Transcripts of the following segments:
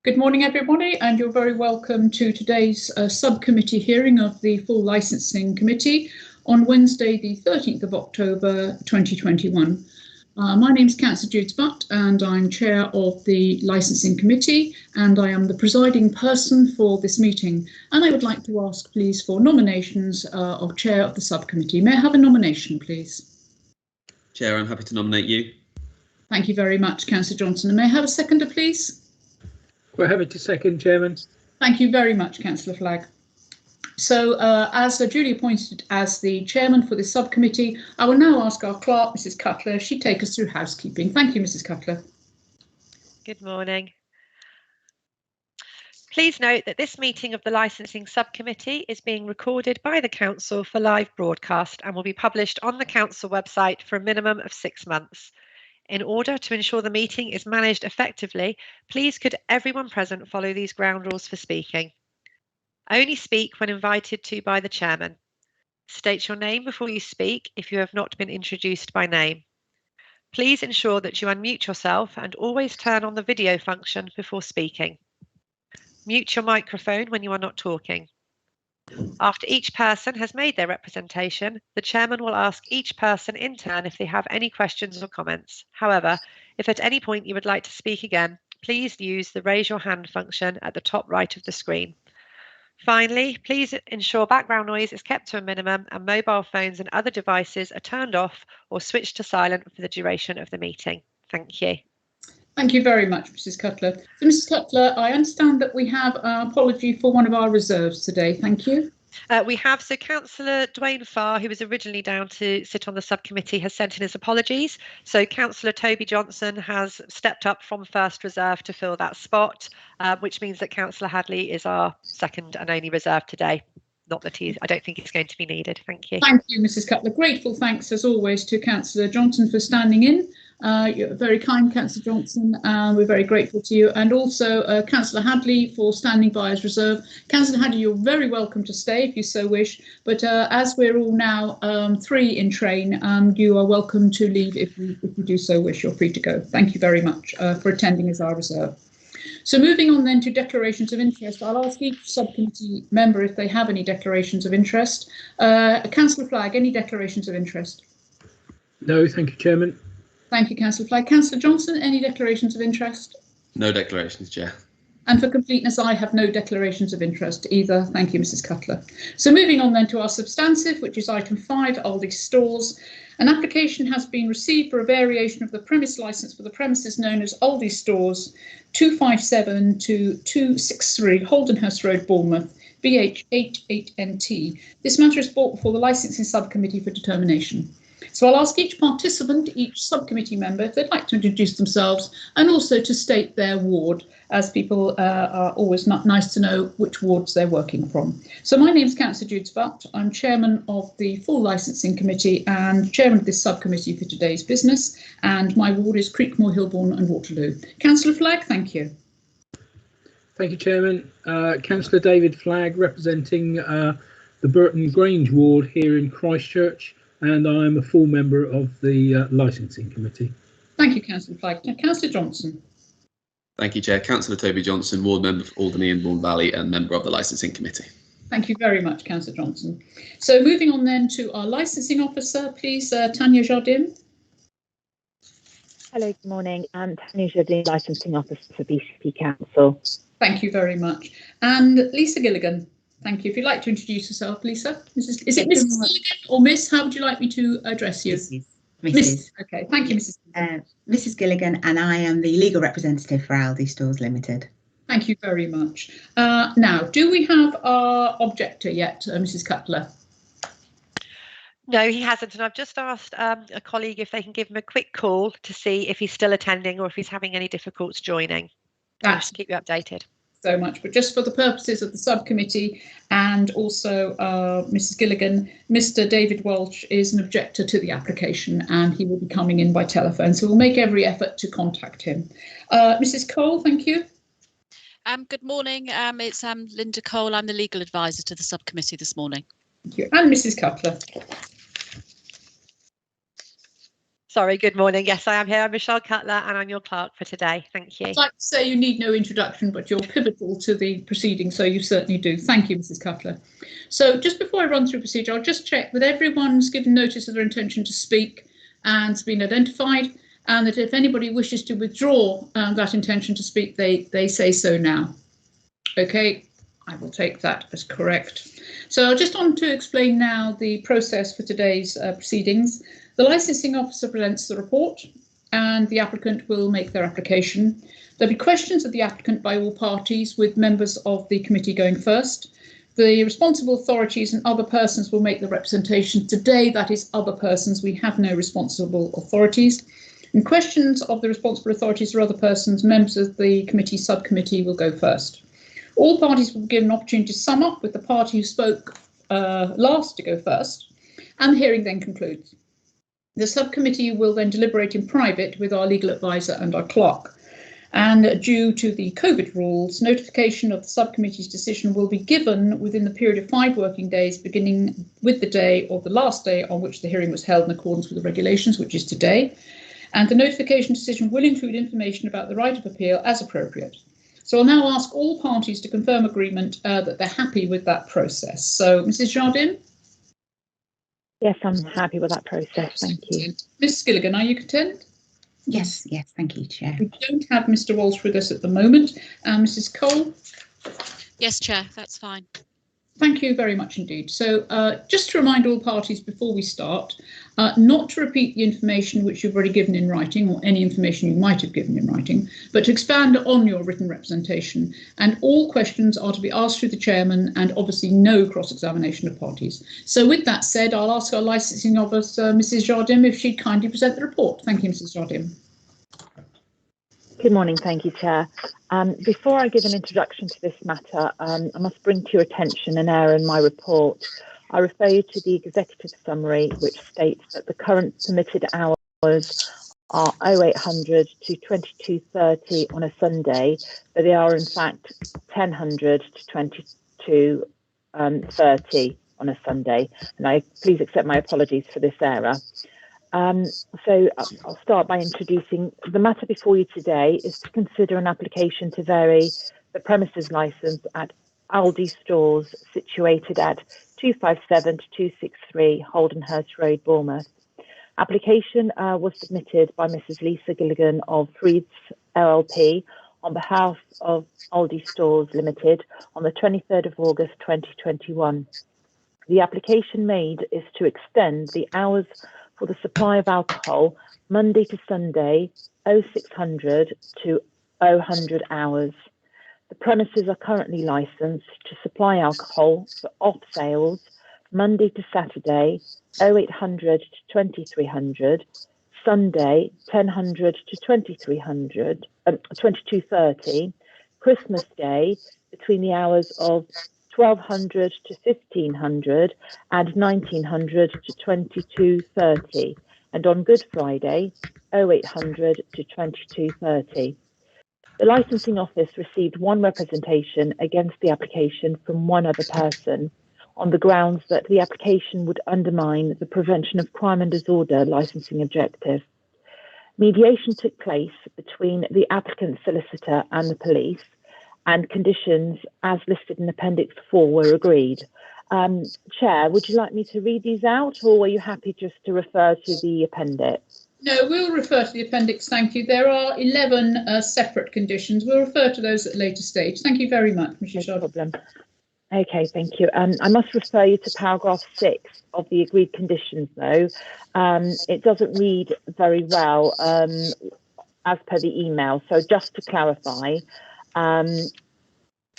Good morning, everybody, and you're very welcome to today's subcommittee hearing of the Full Licensing Committee on Wednesday, the 13th of October 2021. My name is Councillor Jude Butt, and I'm Chair of the Licensing Committee, and I am the presiding person for this meeting. And I would like to ask, please, for nominations of Chair of the subcommittee. May I have a nomination, please? Chair, I'm happy to nominate you. Thank you very much, Councillor Johnson. And may I have a seconder, please? We're happy to second, Chairman. Thank you very much, Councillor Flagg. So, as duly appointed as the chairman for this subcommittee, I will now ask our clerk, Mrs. Cutler, if she'd take us through housekeeping. Thank you, Mrs. Cutler. Good morning. Please note that this meeting of the Licensing Subcommittee is being recorded by the Council for live broadcast and will be published on the Council website for a minimum of 6 months. In order to ensure the meeting is managed effectively, please could everyone present follow these ground rules for speaking. Only speak when invited to by the chairman. State your name before you speak if you have not been introduced by name. Please ensure that you unmute yourself and always turn on the video function before speaking. Mute your microphone when you are not talking. After each person has made their representation, the chairman will ask each person in turn if they have any questions or comments. However, if at any point you would like to speak again, please use the raise your hand function at the top right of the screen. Finally, please ensure background noise is kept to a minimum and mobile phones and other devices are turned off or switched to silent for the duration of the meeting. Thank you. Thank you very much, Mrs. Cutler. So, Mrs. Cutler, I understand that we have an apology for one of our reserves today. Thank you. We have, so Councillor Dwayne Farr, who was originally down to sit on the subcommittee, has sent in his apologies. So Councillor Toby Johnson has stepped up from first reserve to fill that spot, which means that Councillor Hadley is our second and only reserve today. Not that I don't think it's going to be needed. Thank you. Thank you, Mrs. Cutler. Grateful thanks, as always, to Councillor Johnson for standing in. You're very kind, Councillor Johnson. We're very grateful to you. And also Councillor Hadley for standing by as reserve. Councillor Hadley, you're very welcome to stay if you so wish. But as we're all now 3 in train, you are welcome to leave if you do so wish. You're free to go. Thank you very much for attending as our reserve. So moving on then to declarations of interest, I'll ask each subcommittee member if they have any declarations of interest. Councillor Flagg, any declarations of interest? No, thank you, Chairman. Thank you, Councillor Flagg. Councillor Johnson, any declarations of interest? No declarations, Chair. And for completeness, I have no declarations of interest either. Thank you, Mrs. Cutler. So moving on then to our substantive, which is item 5, Aldi Stores. An application has been received for a variation of the premise licence for the premises known as Aldi Stores 257 to 263 Holdenhurst Road, Bournemouth, BH88NT. This matter is brought before the Licensing Subcommittee for determination. So I'll ask each participant, each subcommittee member, if they'd like to introduce themselves and also to state their ward, as people are always nice to know which wards they're working from. So my name's Councillor Jude Butt. I'm chairman of the Full Licensing Committee and chairman of this subcommittee for today's business. And my ward is Creekmore, Hilborn and Waterloo. Councillor Flagg, thank you. Thank you, Chairman. Councillor David Flagg, representing the Burton Grange ward here in Christchurch. And I am a full member of the Licensing Committee. Thank you, Councillor Flagg. Councillor Johnson. Thank you, Chair. Councillor Toby Johnson, ward member for Alderney and Bourne Valley and member of the Licensing Committee. Thank you very much, Councillor Johnson. So moving on then to our licensing officer, please, Tanya Jardim. Hello, good morning. I'm Tanya Jardim, licensing officer for BCP Council. Thank you very much. And Lisa Gilligan. Thank you. If you'd like to introduce yourself, Lisa. Is it Mrs. Gilligan or Miss? How would you like me to address you? Mrs. Okay, thank you, Mrs. Mrs. Gilligan, and I am the legal representative for Aldi Stores Limited. Thank you very much. Now, do we have our objector yet, Mrs. Cutler? No, he hasn't, and I've just asked a colleague if they can give him a quick call to see if he's still attending or if he's having any difficulties joining. I'll just keep you updated. So much, but just for the purposes of the subcommittee and also Mrs. Gilligan, Mr. David Welch is an objector to the application and he will be coming in by telephone, so we'll make every effort to contact him. Mrs. Cole, thank you. Good morning, it's Linda Cole. I'm the legal advisor to the subcommittee this morning. Thank you. And Mrs. Cutler. Sorry, good morning. Yes, I am here. I'm Michelle Cutler and I'm your clerk for today. Thank you. I'd like to say you need no introduction, but you're pivotal to the proceedings, so you certainly do. Thank you, Mrs. Cutler. So just before I run through procedure, I'll just check that everyone's given notice of their intention to speak and has been identified, and that if anybody wishes to withdraw that intention to speak, they say so now. Okay, I will take that as correct. So I'll just on to explain now the process for today's proceedings. The licensing officer presents the report and the applicant will make their application. There'll be questions of the applicant by all parties, with members of the committee going first. The responsible authorities and other persons will make the representation. Today, that is other persons. We have no responsible authorities. And questions of the responsible authorities or other persons, members of the committee subcommittee will go first. All parties will be given an opportunity to sum up, with the party who spoke last to go first, and the hearing then concludes. The subcommittee will then deliberate in private with our legal advisor and our clerk. And due to the COVID rules, notification of the subcommittee's decision will be given within the period of 5 working days, beginning with the day or the last day on which the hearing was held in accordance with the regulations, which is today. And the notification decision will include information about the right of appeal as appropriate. So I'll now ask all parties to confirm agreement that they're happy with that process. So, Mrs. Jardine? Yes, I'm happy with that process. Thank you. Ms. Skilligan, are you content? Yes, thank you, Chair. We don't have Mr. Walsh with us at the moment. Mrs. Cole? Yes, Chair, that's fine. Thank you very much indeed. So just to remind all parties before we start, not to repeat the information which you've already given in writing, or any information you might have given in writing, but to expand on your written representation. And all questions are to be asked through the chairman, and obviously no cross-examination of parties. So with that said, I'll ask our licensing officer, Mrs. Jardim, if she'd kindly present the report. Thank you, Mrs. Jardim. Good morning. Thank you, Chair. Before I give an introduction to this matter, I must bring to your attention an error in my report. I refer you to the executive summary, which states that the current permitted hours are 0800 to 22:30 on a Sunday, but they are in fact 1000 to 22:30 on a Sunday. And please accept my apologies for this error. So I'll start by introducing the matter before you today is to consider an application to vary the premises licence at Aldi stores situated at 257 to 263 Holdenhurst Road, Bournemouth. Application was submitted by Mrs. Lisa Gilligan of Freeds LLP on behalf of Aldi Stores Limited on the 23rd of August 2021. The application made is to extend the hours for the supply of alcohol Monday to Sunday 0600 to 0000 hours. The premises are currently licensed to supply alcohol for off sales Monday to Saturday 0800 to 2300, Sunday 1000 to 22:30, Christmas Day between the hours of 1200 to 1500 and 1900 to 22:30, and on Good Friday 0800 to 22:30. The licensing office received one representation against the application from one other person on the grounds that the application would undermine the prevention of crime and disorder licensing objective. Mediation took place between the applicant's solicitor and the police, and conditions as listed in Appendix 4 were agreed. Chair, would you like me to read these out, or were you happy just to refer to the appendix? No, we'll refer to the appendix, thank you. There are 11 separate conditions. We'll refer to those at a later stage. Thank you very much, Mrs. No problem. Okay, thank you. I must refer you to paragraph 6 of the agreed conditions, though. It doesn't read very well as per the email. So just to clarify,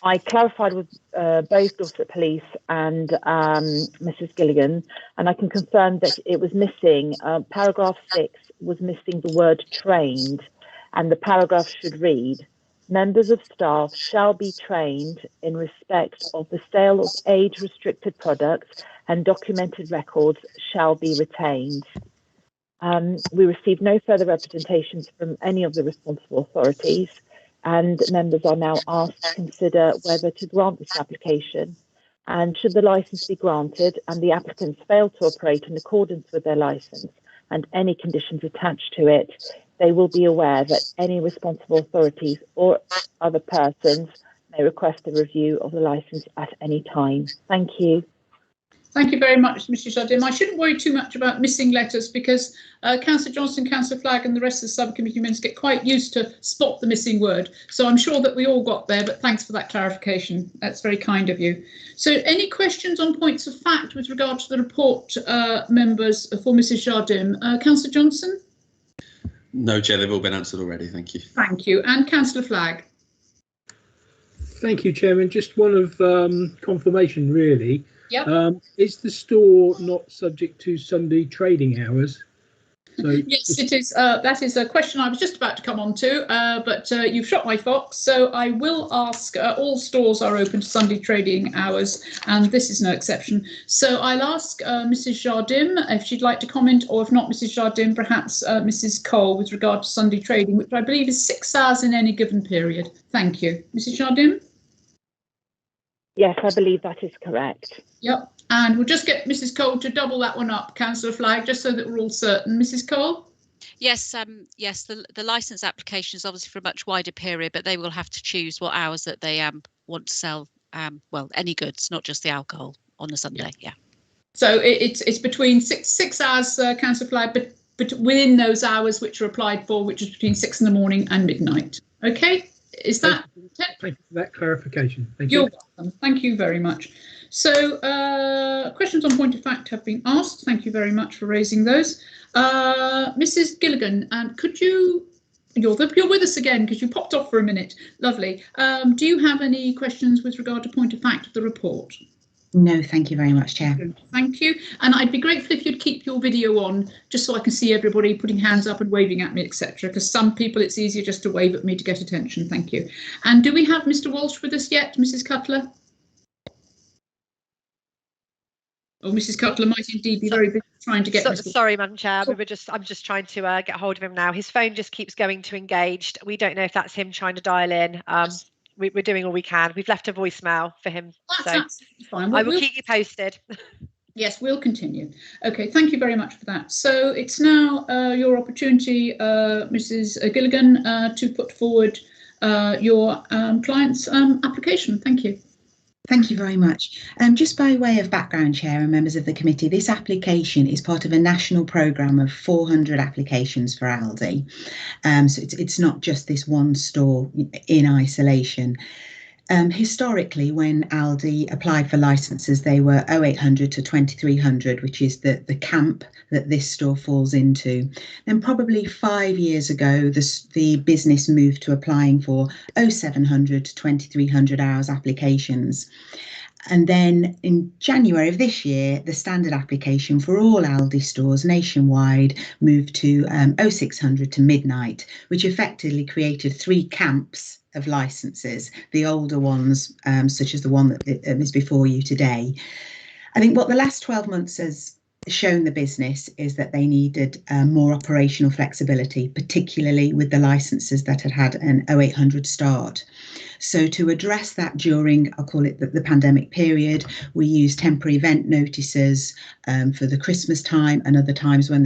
I clarified with both Dorset Police and Mrs. Gilligan, and I can confirm that it was missing, paragraph 6 was missing the word trained, and the paragraph should read, members of staff shall be trained in respect of the sale of age-restricted products, and documented records shall be retained. We received no further representations from any of the responsible authorities, and members are now asked to consider whether to grant this application. And should the licence be granted and the applicants fail to operate in accordance with their licence, and any conditions attached to it, they will be aware that any responsible authorities or other persons may request a review of the licence at any time. Thank you. Thank you very much, Mr. Jardim. I shouldn't worry too much about missing letters because Councillor Johnson, Councillor Flagg and the rest of the subcommittee members get quite used to spot the missing word. So I'm sure that we all got there, but thanks for that clarification. That's very kind of you. So any questions on points of fact with regard to the report, members, for Mrs. Jardim? Councillor Johnson? No, Chair, they've all been answered already. Thank you. Thank you. And Councillor Flagg? Thank you, Chairman. Just one of confirmation, really. Yep. Is the store not subject to Sunday trading hours? So yes, it is. That is a question I was just about to come on to, but you've shot my fox. So I will ask, all stores are open to Sunday trading hours, and this is no exception. So I'll ask Mrs. Jardim if she'd like to comment, or if not Mrs. Jardim, perhaps Mrs. Cole with regard to Sunday trading, which I believe is 6 hours in any given period. Thank you. Mrs. Jardim? Yes, I believe that is correct. Yep, and we'll just get Mrs. Cole to double that one up, Councillor Flagg, just so that we're all certain. Mrs. Cole? Yes, yes, the licence application is obviously for a much wider period, but they will have to choose what hours that they want to sell, well, any goods, not just the alcohol on a Sunday. Yeah. So it's between six hours, Councillor Flagg, but within those hours which are applied for, which is between 6 in the morning and midnight. Okay, is that? Thank you for that clarification. Thank you. You're welcome. Thank you very much. So questions on point of fact have been asked. Thank you very much for raising those. Mrs. Gilligan, and could you, you're with us again because you popped off for a minute. Lovely. Do you have any questions with regard to point of fact of the report? No, thank you very much, Chair. Thank you. And I'd be grateful if you'd keep your video on, just so I can see everybody putting hands up and waving at me, etc. Because some people it's easier just to wave at me to get attention. Thank you. And do we have Mr. Walsh with us yet, Mrs. Cutler? Oh, Mrs. Cutler might indeed be very busy trying to get. Sorry, Madam Chair. I'm just trying to get hold of him now. His phone just keeps going to engaged. We don't know if that's him trying to dial in. We're doing all we can. We've left a voicemail for him. That's fine. I will keep you posted. Yes, we'll continue. Okay, thank you very much for that. So it's now your opportunity, Mrs. Gilligan, to put forward your client's application. Thank you. Thank you very much. Just by way of background, Chair and members of the committee, this application is part of a national programme of 400 applications for Aldi. So it's not just this one store in isolation. Historically, when Aldi applied for licences, they were 0800 to 2300, which is the camp that this store falls into. Then probably 5 years ago, the business moved to applying for 0700 to 2300 hours applications. And then in January of this year, the standard application for all Aldi stores nationwide moved to 0600 to midnight, which effectively created 3 camps of licences, the older ones, such as the one that is before you today. I think what the last 12 months has shown the business is that they needed more operational flexibility, particularly with the licences that had an 0800 start. So to address that during, I'll call it the pandemic period, we used temporary event notices for the Christmas time and other times when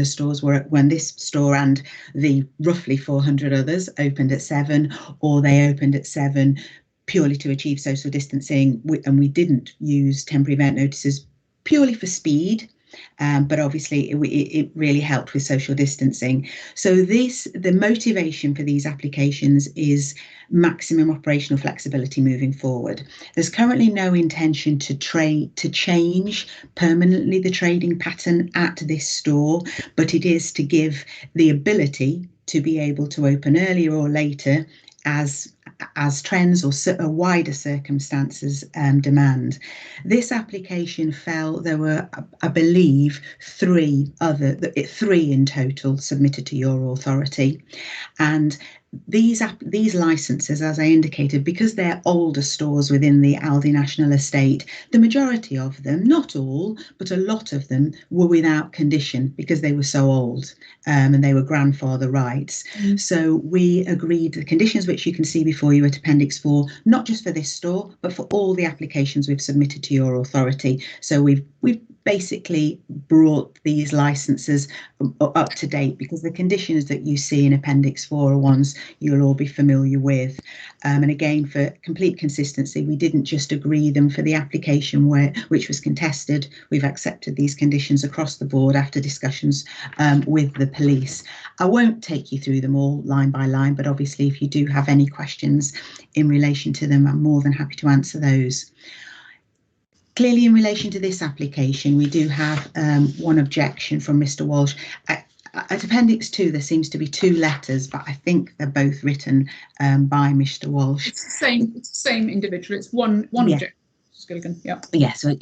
when this store and the roughly 400 others opened at 7, or they opened at 7 purely to achieve social distancing. And we didn't use temporary event notices purely for speed. But obviously it really helped with social distancing. So the motivation for these applications is maximum operational flexibility moving forward. There's currently no intention to change permanently the trading pattern at this store, but it is to give the ability to be able to open earlier or later as trends or wider circumstances demand. This application fell. There were, I believe, 3 in total submitted to your authority, and these licences, as I indicated, because they're older stores within the Aldi National Estate, the majority of them, not all, but a lot of them, were without condition because they were so old, and they were grandfather rights. So we agreed the conditions which you can see before you at Appendix 4, not just for this store, but for all the applications we've submitted to your authority. So we've basically brought these licenses up to date, because the conditions that you see in Appendix 4 are ones you'll all be familiar with. And again, for complete consistency, we didn't just agree them for the application which was contested. We've accepted these conditions across the board after discussions with the police. I won't take you through them all line by line, but obviously if you do have any questions in relation to them, I'm more than happy to answer those. Clearly, in relation to this application, we do have one objection from Mr. Walsh. At Appendix 2, there seems to be 2 letters, but I think they're both written by Mr. Walsh. It's the same individual. It's one Yeah. objection. Gilligan, yeah. Yeah, so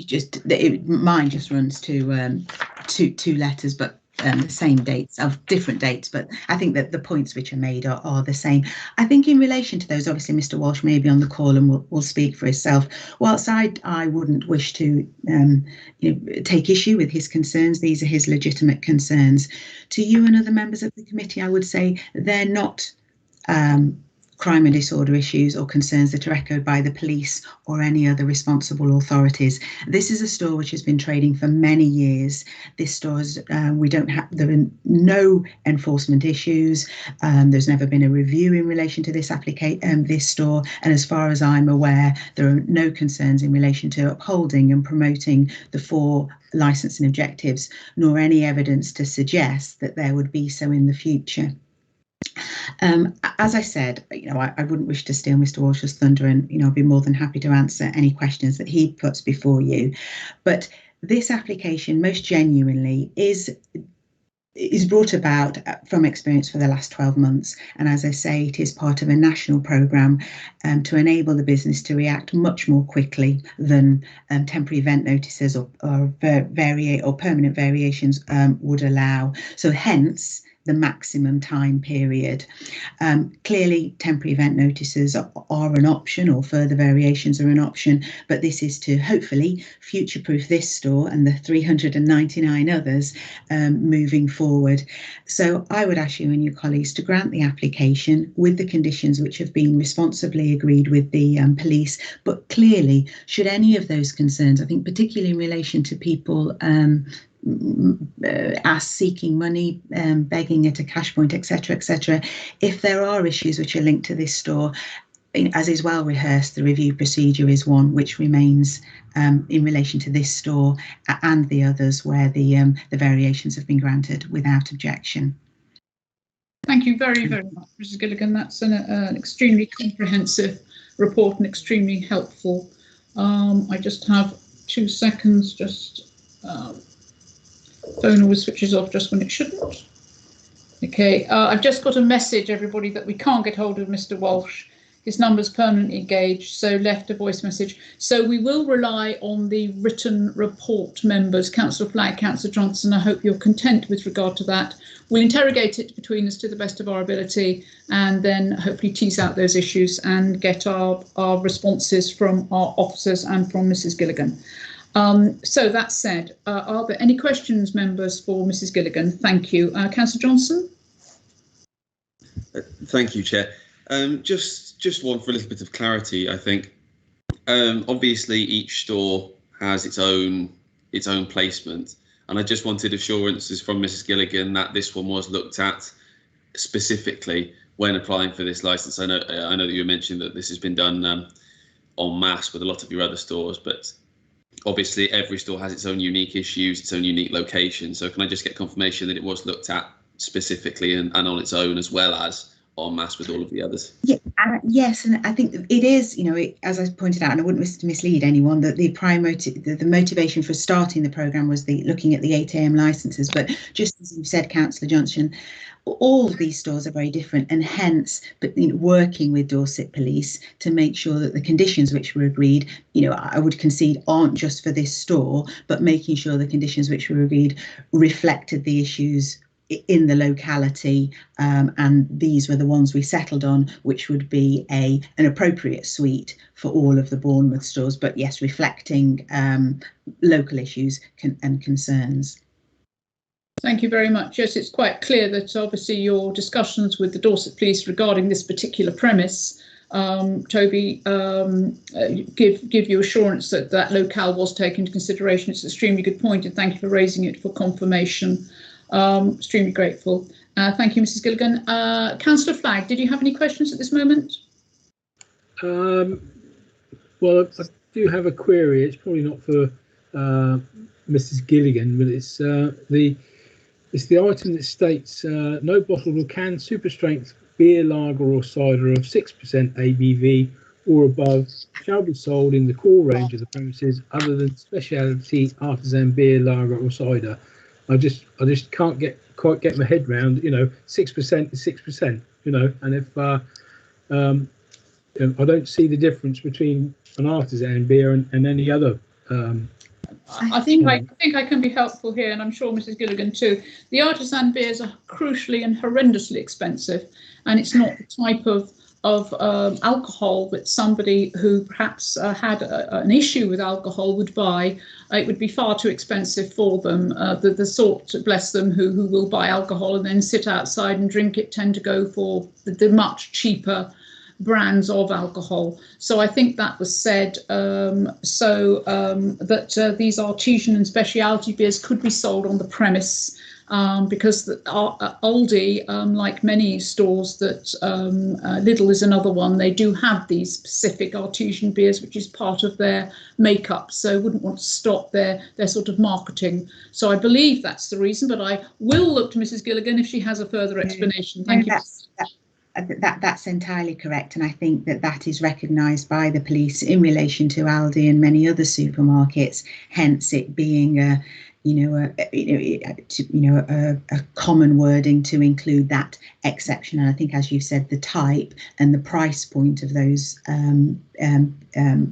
mine just runs to two letters, but the same dates, of different dates, but I think that the points which are made are the same. I think in relation to those, obviously Mr. Walsh may be on the call and will speak for himself. Whilst I wouldn't wish to take issue with his concerns, these are his legitimate concerns. To you and other members of the committee, I would say they're not crime and disorder issues or concerns that are echoed by the police or any other responsible authorities. This is a store which has been trading for many years. This store there are no enforcement issues. There's never been a review in relation to this store, and as far as I'm aware, there are no concerns in relation to upholding and promoting the 4 licensing objectives, nor any evidence to suggest that there would be so in the future. As I said, I wouldn't wish to steal Mr. Walsh's thunder, and I'd be more than happy to answer any questions that he puts before you. But this application, most genuinely, is brought about from experience for the last 12 months. And as I say, it is part of a national programme to enable the business to react much more quickly than temporary event notices or permanent variations would allow. So hence the maximum time period. Clearly, temporary event notices are an option, or further variations are an option, but this is to hopefully future-proof this store and the 399 others moving forward. So I would ask you and your colleagues to grant the application with the conditions which have been responsibly agreed with the police. But clearly, should any of those concerns, I think particularly in relation to people seeking money, begging at a cash point, etc., if there are issues which are linked to this store, as is well rehearsed, the review procedure is one which remains in relation to this store and the others where the variations have been granted without objection. Thank you very, very much, Mrs. Gilligan. That's an extremely comprehensive report and extremely helpful. I just have 2 seconds, phone always switches off just when it shouldn't. Okay, I've just got a message, everybody, that we can't get hold of Mr. Walsh. His number's permanently engaged, so left a voice message. So we will rely on the written report, members. Councillor Flagg, Councillor Johnson, I hope you're content with regard to that. We'll interrogate it between us to the best of our ability, and then hopefully tease out those issues and get our responses from our officers and from Mrs. Gilligan. So that said, are there any questions, members, for Mrs. Gilligan? Thank you. Councillor Johnson? Thank you, Chair. Just one for a little bit of clarity, I think. Obviously, each store has its own placement, and I just wanted assurances from Mrs. Gilligan that this one was looked at specifically when applying for this licence. I know that you mentioned that this has been done en masse with a lot of your other stores, but obviously every store has its own unique issues, its own unique location. So can I just get confirmation that it was looked at specifically and on its own, as well as en masse with all of the others? Yeah, yes, and I think it is, as I pointed out, and I wouldn't wish to mislead anyone, that the motivation for starting the programme was looking at the 8 AM licences. But just as you said, Councillor Johnson, all of these stores are very different, and hence, but working with Dorset Police to make sure that the conditions which were agreed, I would concede, aren't just for this store, but making sure the conditions which were agreed reflected the issues in the locality, and these were the ones we settled on, which would be an appropriate suite for all of the Bournemouth stores, but yes, reflecting local issues and concerns. Thank you very much. Yes, it's quite clear that obviously your discussions with the Dorset Police regarding this particular premise Toby, give you assurance that that locale was taken into consideration. It's an extremely good point, and thank you for raising it for confirmation. Extremely grateful. Thank you, Mrs. Gilligan. Councillor Flagg, did you have any questions at this moment? Well, I do have a query. It's probably not for Mrs. Gilligan, but it's the item that states no bottled or canned super strength beer, lager or cider of 6% ABV or above shall be sold in the core range of the premises other than specialty artisan beer, lager or cider. I just can't quite get my head round, 6% is 6%, and if I don't see the difference between an artisan beer and any other. I think I can be helpful here, and I'm sure Mrs. Gilligan too. The artisan beers are crucially and horrendously expensive, and it's not the type of alcohol that somebody who perhaps had an issue with alcohol would buy. It would be far too expensive for them. The sort, bless them, who will buy alcohol and then sit outside and drink it tend to go for the much cheaper brands of alcohol. So I think that was said that these artisan and specialty beers could be sold on the premise, because Aldi, like many stores that Lidl is another one, they do have these specific artisan beers, which is part of their makeup. So wouldn't want to stop their sort of marketing. So I believe that's the reason, but I will look to Mrs. Gilligan if she has a further explanation. Thank you. That's entirely correct, and I think that is recognised by the police in relation to Aldi and many other supermarkets. Hence, it being a common wording to include that exception. And I think, as you said, the type and the price point of those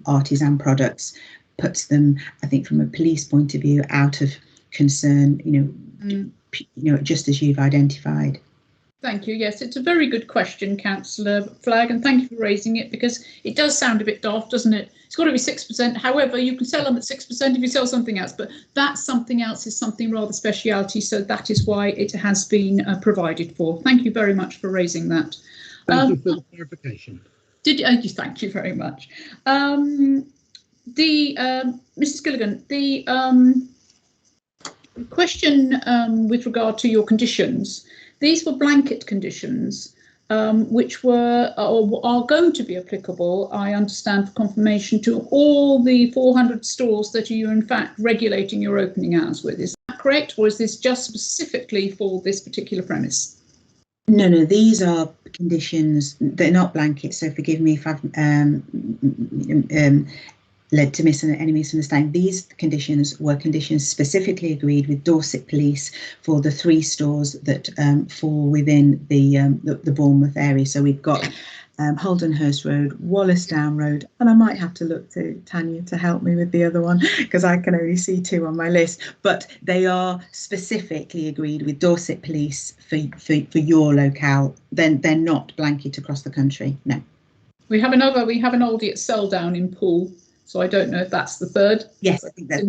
artisan products puts them, I think, from a police point of view, out of concern. Just as you've identified. Thank you. Yes, it's a very good question, Councillor Flagg, and thank you for raising it, because it does sound a bit daft, doesn't it? It's got to be 6%. However, you can sell them at 6% if you sell something else, but that something else is something rather speciality, so that is why it has been provided for. Thank you very much for raising that. Thank you for the clarification. Thank you very much. Mrs. Gilligan, the question with regard to your conditions. These were blanket conditions, which were or are going to be applicable, I understand, for confirmation to all the 400 stores that you're in fact regulating your opening hours with. Is that correct, or is this just specifically for this particular premise? No, these are conditions. They're not blankets, so forgive me if I've led to any misunderstanding. These conditions were conditions specifically agreed with Dorset Police for the 3 stores that fall within the Bournemouth area. So we've got Holdenhurst Road, Wallace Down Road, and I might have to look to Tanya to help me with the other one, because I can only see 2 on my list. But they are specifically agreed with Dorset Police for your locale. Then they're not blanket across the country. No. We have an Aldi at Selldown in Poole. So I don't know if that's the 3rd. Yes, I think that's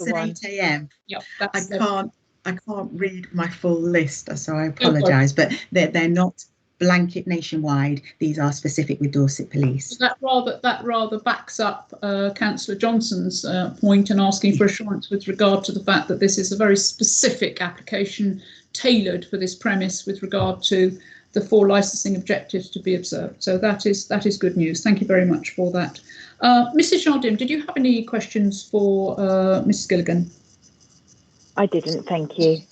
an 8 a.m. Yep, I can't read my full list, so I apologise. But they're not blanket nationwide. These are specific with Dorset Police. That rather backs up Councillor Johnson's point in asking for assurance with regard to the fact that this is a very specific application tailored for this premise with regard to the 4 licensing objectives to be observed. So that is good news. Thank you very much for that. Mrs. Jardim, did you have any questions for Mrs. Gilligan? I didn't, thank you.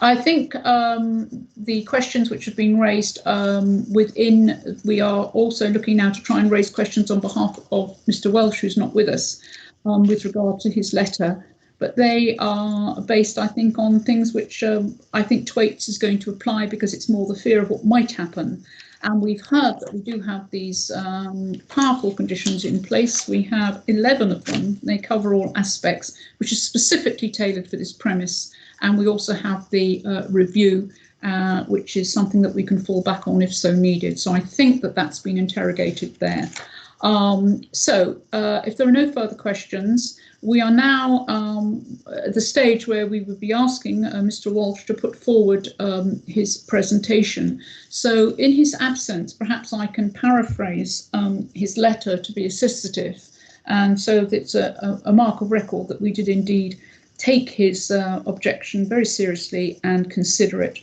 I think the questions which have been raised we are also looking now to try and raise questions on behalf of Mr. Welsh, who's not with us, with regard to his letter. But they are based, I think, on things which I think Thwaites is going to apply, because it's more the fear of what might happen. And we've heard that we do have these powerful conditions in place. We have 11 of them. They cover all aspects, which is specifically tailored for this premise. And we also have the review, which is something that we can fall back on if so needed. So I think that that's been interrogated there. If there are no further questions, We are now at the stage where we would be asking Mr. Walsh to put forward his presentation. So in his absence, perhaps I can paraphrase his letter to be associative, and so that it's a mark of record that we did indeed take his objection very seriously and consider it.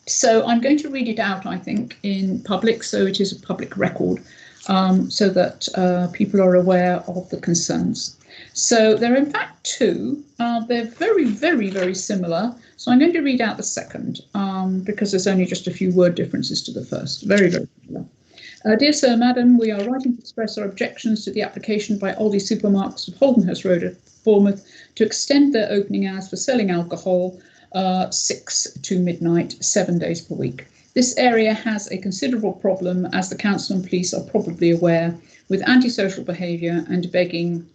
So I'm going to read it out, I think, in public, so it is a public record, so that people are aware of the concerns. So there are in fact two. They're very, very, very similar. So I'm going to read out the second because there's only just a few word differences to the first. Very, very similar. Dear Sir, Madam, we are writing to express our objections to the application by Aldi Supermarkets of Holdenhurst Road at Bournemouth to extend their opening hours for selling alcohol 6 to midnight, 7 days per week. This area has a considerable problem, as the council and police are probably aware, with antisocial behaviour and begging,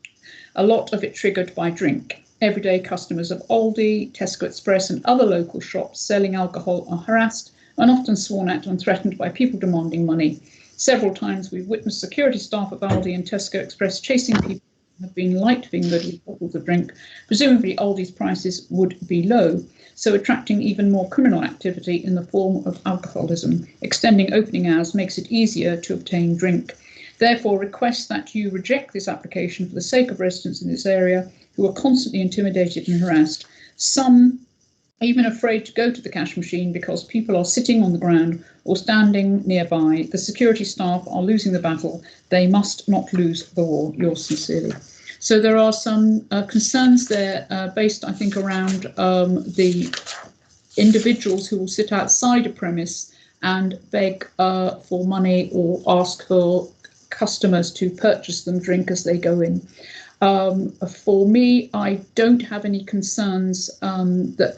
a lot of it triggered by drink. Everyday customers of Aldi, Tesco Express and other local shops selling alcohol are harassed and often sworn at and threatened by people demanding money. Several times we've witnessed security staff of Aldi and Tesco Express chasing people who have been light-fingered with bottles of drink. Presumably Aldi's prices would be low, so attracting even more criminal activity in the form of alcoholism. Extending opening hours makes it easier to obtain drink. Therefore, request that you reject this application for the sake of residents in this area who are constantly intimidated and harassed. Some even afraid to go to the cash machine because people are sitting on the ground or standing nearby. The security staff are losing the battle. They must not lose the war. Yours sincerely. So there are some concerns there based, I think, around the individuals who will sit outside a premise and beg for money or ask for customers to purchase them drink as they go in. For me, I don't have any concerns that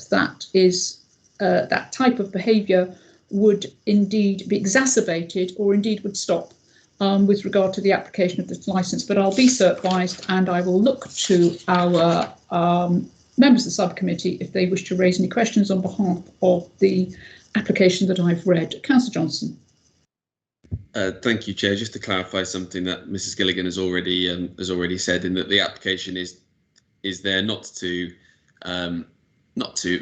type of behaviour would indeed be exacerbated or indeed would stop with regard to the application of this licence, but I'll be so advised, and I will look to our members of the subcommittee if they wish to raise any questions on behalf of the application that I've read. Councillor Johnson. Thank you, Chair. Just to clarify something that Mrs. Gilligan has already said, in that the application is there not to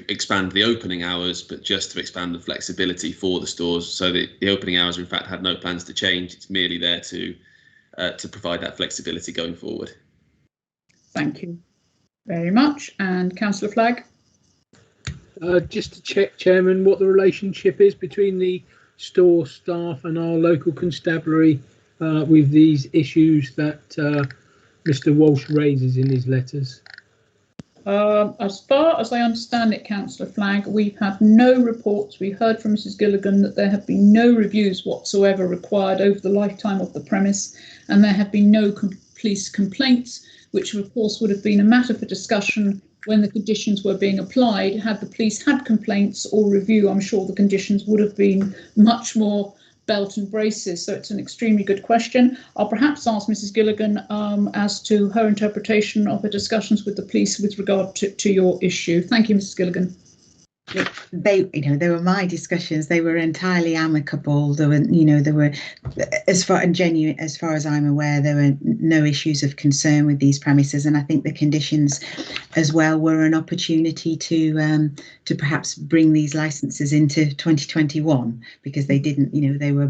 expand the opening hours, but just to expand the flexibility for the stores. So the opening hours, in fact, had no plans to change. It's merely there to provide that flexibility going forward. Thank you very much. And Councillor Flagg. Just to check, Chairman, what the relationship is between the store staff and our local constabulary with these issues that Mr. Walsh raises in his letters. As far as I understand it, Councillor Flagg, we've had no reports. We heard from Mrs. Gilligan that there have been no reviews whatsoever required over the lifetime of the premise, and there have been no police complaints, which of course would have been a matter for discussion when the conditions were being applied. Had the police had complaints or review, I'm sure the conditions would have been much more belt and braces. So it's an extremely good question. I'll perhaps ask Mrs. Gilligan as to her interpretation of the discussions with the police with regard to your issue. Thank you, Mrs. Gilligan. They were my discussions. They were entirely amicable. There were, as far as I'm aware, there were no issues of concern with these premises, and I think the conditions as well were an opportunity to perhaps bring these licences into 2021, because they didn't, they were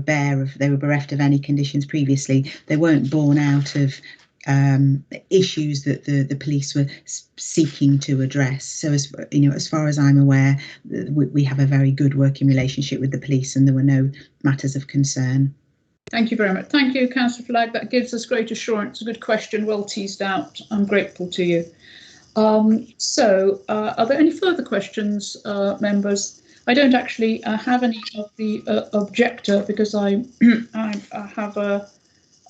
bereft of any conditions previously. They weren't born out of issues that the police were seeking to address. So as far as I'm aware, we have a very good working relationship with the police, and there were no matters of concern. Thank you very much. Thank you, Councillor Flagg. That gives us great assurance. A good question, well teased out. I'm grateful to you. So are there any further questions, members? I don't actually have any of the objector, because I have a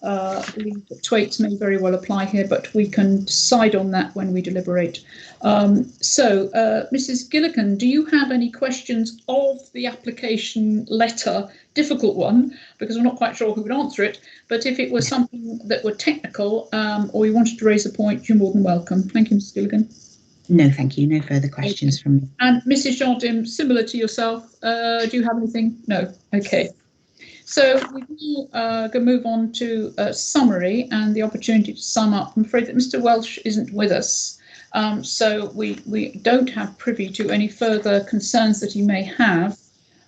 I believe that Thwaites may very well apply here, but we can decide on that when we deliberate. Mrs. Gilligan, do you have any questions of the application letter? Difficult one, because I'm not quite sure who would answer it, but if it was something that were technical or you wanted to raise a point, you're more than welcome. Thank you, Mrs. Gilligan. No, thank you. No further questions from me. And Mrs. Jardim, similar to yourself, do you have anything? No. Okay. So we will move on to a summary and the opportunity to sum up. I'm afraid that Mr. Welsh isn't with us, so we don't have privy to any further concerns that he may have.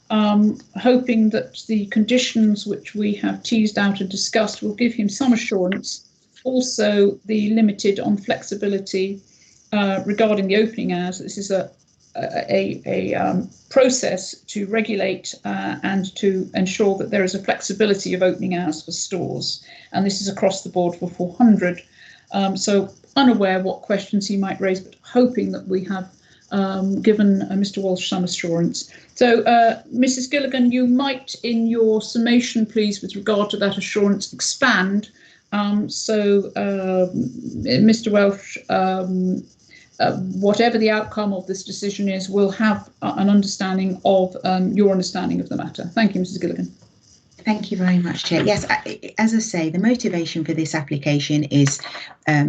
Hoping that the conditions which we have teased out and discussed will give him some assurance. Also, the limited on flexibility regarding the opening hours. This is a process to regulate and to ensure that there is a flexibility of opening hours for stores, and this is across the board for 400. So unaware what questions he might raise, but hoping that we have given Mr. Walsh some assurance. So Mrs. Gilligan, you might in your summation, please, with regard to that assurance, expand. Mr. Welsh, whatever the outcome of this decision is, will have an understanding of your understanding of the matter. Thank you, Mrs. Gilligan. Thank you very much, Chair. Yes, as I say, the motivation for this application is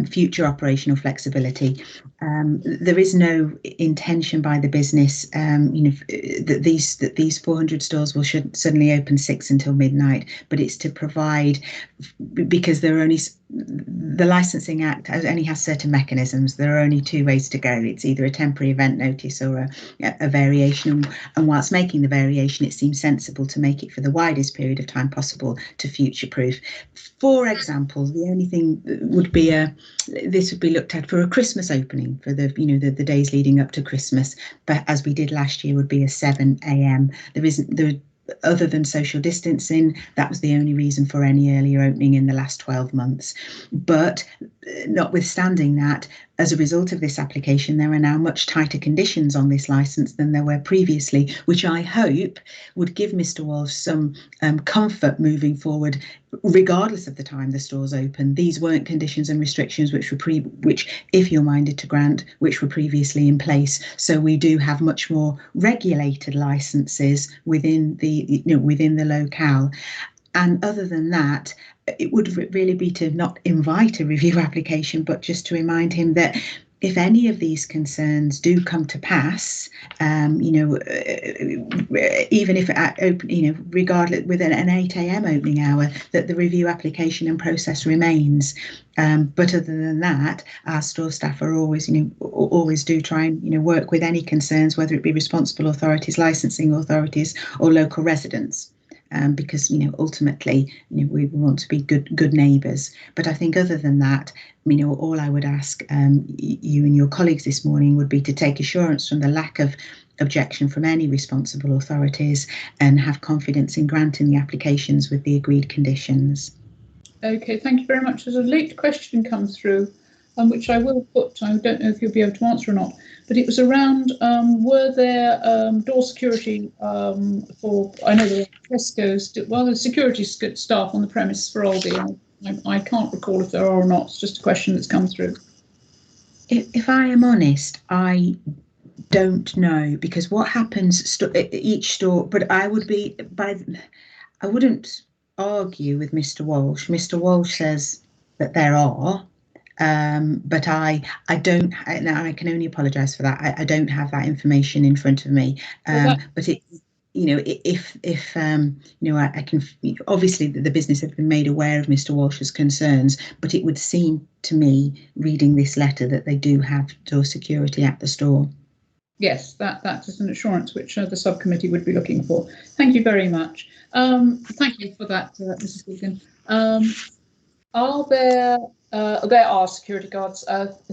future operational flexibility. There is no intention by the business, that these 400 stores will suddenly open 6 until midnight, but it's to provide, because there are only, the Licensing Act only has certain mechanisms. There are only 2 ways to go. It's either a temporary event notice or a variation. And whilst making the variation, it seems sensible to make it for the widest period of time possible to future-proof. For example, the only thing would be this would be looked at for a Christmas opening for the the days leading up to Christmas, but as we did last year, would be a 7 a.m. Other than social distancing, that was the only reason for any earlier opening in the last 12 months. But notwithstanding that, as a result of this application, there are now much tighter conditions on this licence than there were previously, which I hope would give Mr. Walsh some comfort moving forward, regardless of the time the stores open. These weren't conditions and restrictions which, if you're minded to grant, which were previously in place. So we do have much more regulated licences within the within the locale. And other than that, it would really be to not invite a review application, but just to remind him that if any of these concerns do come to pass, even if regardless with an 8 a.m. opening hour, that the review application and process remains. But other than that, our store staff are always do try and work with any concerns, whether it be responsible authorities, licensing authorities, or local residents. Because ultimately we want to be good neighbours. But I think other than that, all I would ask you and your colleagues this morning would be to take assurance from the lack of objection from any responsible authorities and have confidence in granting the applications with the agreed conditions. Okay, thank you very much. There's a late question come through, which I will put. I don't know if you'll be able to answer or not, but it was around were there door security for, I know there were Tesco's, the security staff on the premise for Aldi. I can't recall if there are or not. It's just a question that's come through. If I am honest, I don't know, because what happens each store, but I wouldn't argue with Mr. Walsh. Mr. Walsh says that there are. But I don't. Now I can only apologise for that. I don't have that information in front of me. But it, if I can. Obviously, the business have been made aware of Mr. Walsh's concerns, but it would seem to me, reading this letter, that they do have door security at the store. Yes, that is an assurance which the subcommittee would be looking for. Thank you very much. Thank you for that, Mrs. Gilligan. There are security guards.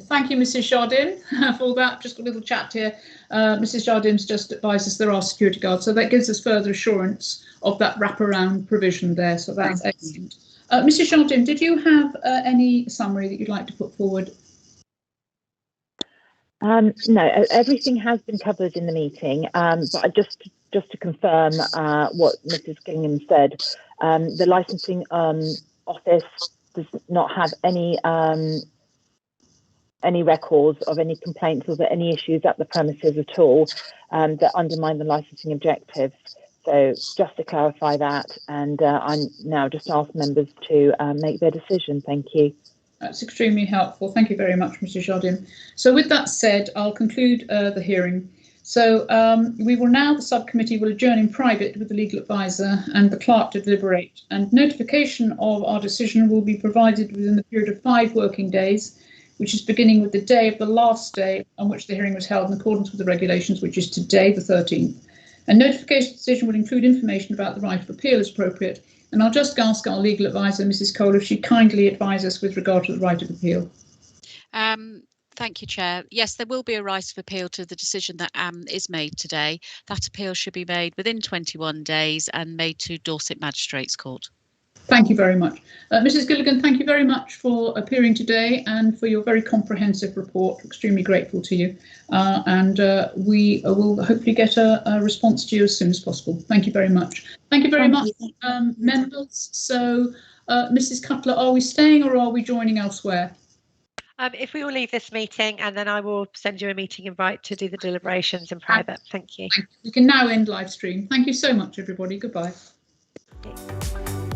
Thank you, Mrs. Jardine, for that. Just a little chat here. Mrs. Jardine's just advised us there are security guards, so that gives us further assurance of that wraparound provision there. So that's excellent. Mrs. Jardine, did you have any summary that you'd like to put forward? No, everything has been covered in the meeting, but just to confirm what Mrs. Gillingham said, the licensing office does not have any records of any complaints or any issues at the premises at all that undermine the licensing objectives. So just to clarify that, and I'm now just ask members to make their decision. Thank you. That's extremely helpful. Thank you very much, Mr. Jardine. So with that said, I'll conclude the hearing. So we will now, the subcommittee will adjourn in private with the legal advisor and the clerk to deliberate, and notification of our decision will be provided within the period of 5 working days, which is beginning with the day of the last day on which the hearing was held in accordance with the regulations, which is today, the 13th. And notification decision will include information about the right of appeal as appropriate. And I'll just ask our legal advisor, Mrs. Cole, if she kindly advise us with regard to the right of appeal. Thank you, Chair. Yes, there will be a right of appeal to the decision that is made today. That appeal should be made within 21 days and made to Dorset Magistrates Court. Thank you very much. Mrs. Gilligan, thank you very much for appearing today and for your very comprehensive report. Extremely grateful to you. We will hopefully get a response to you as soon as possible. Thank you very much. Thank you very much, members. So, Mrs. Cutler, are we staying or are we joining elsewhere? If we will leave this meeting, and then I will send you a meeting invite to do the deliberations in private. Thank you. We can now end live stream. Thank you so much, everybody. Goodbye. Okay.